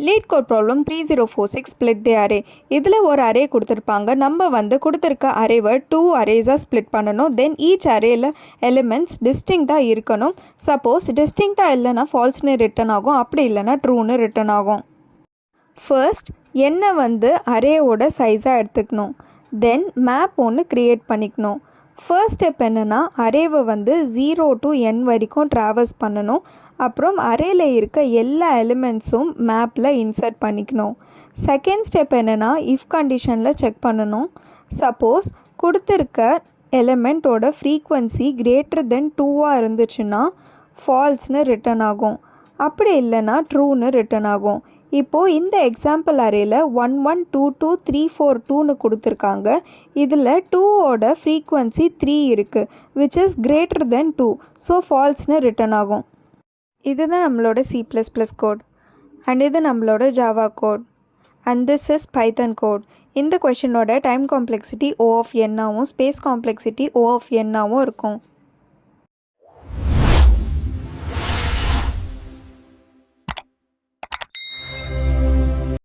Lead code problem 3046 split the array. இதில் ஒரு array கொடுத்துருப்பாங்க. நம்ம கொடுத்துருக்க அரேவை 2 அரேஸாக ஸ்ப்ளிட் பண்ணணும். தென் ஈச் அரேயில் எலிமெண்ட்ஸ் டிஸ்டிங்க்டாக இருக்கணும். சப்போஸ் டிஸ்டிங்க்டாக இல்லைன்னா ஃபால்ஸ்னு ரிட்டன் ஆகும், அப்படி இல்லைன்னா ட்ரூன்னு ரிட்டன் ஆகும். ஃபர்ஸ்ட் அரேவோட சைஸாக எடுத்துக்கணும். தென் மேப் ஒன்று க்ரியேட் பண்ணிக்கணும். ஃபர்ஸ்ட் ஸ்டெப் என்னென்னா அரேவை 0 to n வரைக்கும் ட்ராவல்ஸ் பண்ணணும். அப்புறம் அரேயில் இருக்க எல்லா எலிமெண்ட்ஸும் மேப்பில் இன்சர்ட் பண்ணிக்கணும். செகண்ட் ஸ்டெப் என்னென்னா இஃப் கண்டிஷனில் செக் பண்ணணும். சப்போஸ் கொடுத்துருக்க எலிமெண்ட்டோட ஃப்ரீக்வன்சி greater than 2 இருந்துச்சுன்னா ஃபால்ஸ்னு ரிட்டன் ஆகும், அப்படி இல்லைன்னா ட்ரூன்னு ரிட்டன் ஆகும். இப்போது இந்த எக்ஸாம்பிள் அரேயில் 1 1 2 2 3 4 2ன்னு கொடுத்துருக்காங்க. இதில் 2ஓட ஃப்ரீக்வன்சி 3 இருக்குது, which is greater than 2. So ஃபால்ஸ்னு ரிட்டன் ஆகும். இதுதான் நம்மளோட C++ கோட் அண்ட் இது நம்மளோட Java code and this is Python code. இந்த கொஷினோட டைம் காம்ப்ளெக்சிட்டி O(n) ஆகவும் ஸ்பேஸ் காம்ப்ளெக்சிட்டி O(n) ஆகவும் இருக்கும்.